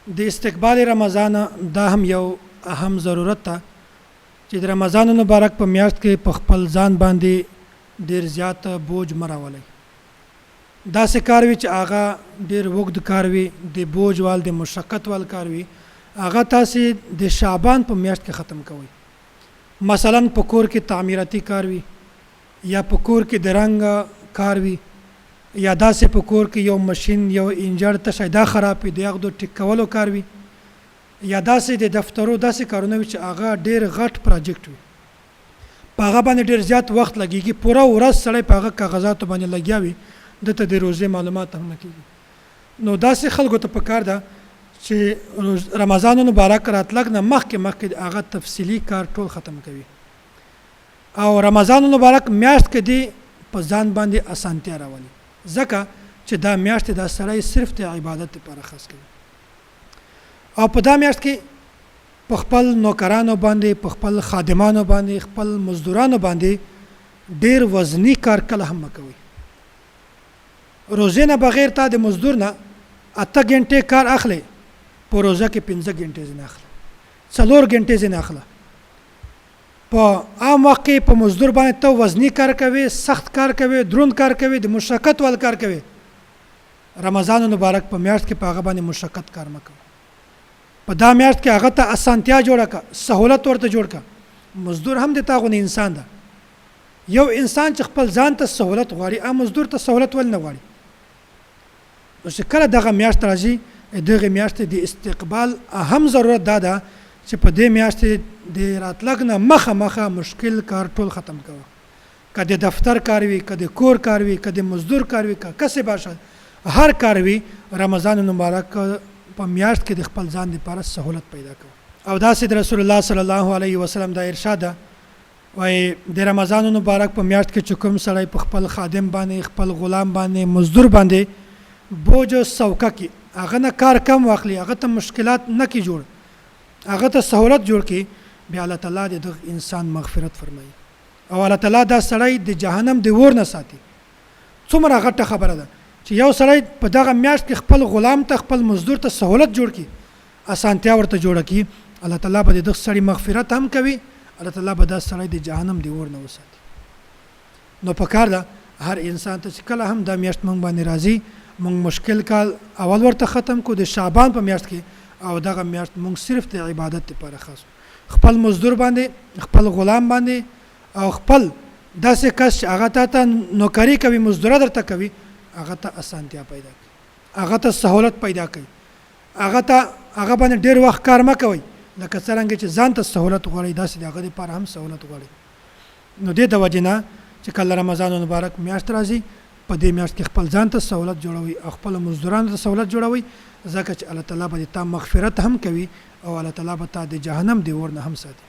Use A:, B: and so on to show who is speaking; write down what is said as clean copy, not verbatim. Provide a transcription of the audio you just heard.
A: د استقبال رمضان دا هم یو اهم ضرورت ده چې د رمضان مبارک په میاشت کې په خپل ځان باندې ډیر زیات بوج مراولي دا سه کار وی چې هغه ډیر وخت کار وی د بوج وال د مشقت وال کار وی هغه تاسو د شعبان په میاشت کې ختم کوئ مثلا په کور کې تعمیراتی کار وی یا په کور کې د رنګ کار وی یا داسې په کور کې یو ماشين یو انجن ته شایدا خراب دی هغه د ټیکولو کار وی یا داسې د دفترو داسې کارونه چې هغه ډیر غټ پروجیکټ وي په هغه باندې ډیر زیات وخت لګیږي پوره ورځ سړی په هغه کاغذاتو باندې لګیاوي دته د روزي معلومات هم نه کیږي نو داسې خلکو ته پکار ده چې رمضان مبارک راتلګ نه مخکې هغه تفصیلی کار ټول ختم کوي او رمضان مبارک میاشت کې دی په ځان باندې اسانتیا راولي ځکه چې دا میاشت د سړی صرف د عبادت لپاره خاص کوي او په دا میاشت کې په خپل نوکرانو باندې په خپل خادمانو باندې خپل مزدورانو باندې ډیر وزنی کار کله هم کوي روزه نه بغیر تا د مزدور نه 8 غنټه کار اخلي په روزه کې 15 غنټه زنه اخلي 4 غنټه زنه اخلي په عام وخت کې په مزدور باندې ته وزنی کار کوي سخت کار کوي دروند کار کوي د مشقت ول کار کوي رمضان مبارک په میاشت کې په هغه باندې مشقت کار مکو په دا میاشت کې هغه ته اسانتیا جوړه کا سہولت ورته جوړ کا مزدور هم د تاغونه انسان ده یو انسان چې خپل ځان ته سہولت غواړي ا مزدور ته سہولت ول نه غواړي نو چې کله دغه میاشت راځي دغه میاشت د استقبال اهم ضرورت ده چې په دې میاشت د راتلګ نه مخه مشکل کار ټول ختم کوه کله دفتر کار وي کله کور کار وي کله مزدور کار وي کسه باشه هر کار وي رمضان مبارک په میاشت کې د خپل ځان لپاره سہولت پیدا کوه او دا سید رسول الله صلی الله علیه وسلم دا ارشاد وای د رمضان مبارک په میاشت کې چکم سړی په خپل خادم باندې خپل غلام باندې مزدور باندې بوج سوکه کې هغه نه کار کم واخلي هغه ته مشکلات نه کی جوړ هغه ته سہولت جوړ کی بیا الله تعالی د انسان مغفرت فرمایي او الله تعالی دا سړی د جهنم د ور نه ساتي څومره غټه خبره ده چې یو سړی په دغه میاشت کې خپل غلام ته خپل مزدور ته سہولت جوړ کی اسانتیا ورته جوړ کی الله تعالی به د سړی مغفرت هم کوي الله تعالی به دا سړی د جهنم د ور نه وساتي نو پکار ده هر انسان ته چې کله هم د میاشت مونږ باندې راځي مونږ مشکل کال اول ورته ختم کو د شعبان په میاشت کې او دغه میاشت مونږ صرف د عبادت لپاره خاص خپل مزدور باندې خپل غلام باندې او خپل داسې کس چې هغه ته نوکری کوي مزدور درته کوي هغه ته اسانتیا پیدا کوي هغه ته سہولت پیدا کوي هغه باندې ډیر وخت کار مکوي لکه څنګه چې ځان ته سہولت غواړي داسې هغه لپاره هم سہولت غواړي نو دې د وجنه چې کله رمضان مبارک میاشت راځي په دې میاشت کې خپل ځان ته سہولت جوړوي او خپل مزدورانو ته سہولت جوړوي ځکه چې الله تعالی به تا مغفرت هم کوي او الله تعالی به تا د جهنم دی ور نه هم ساتي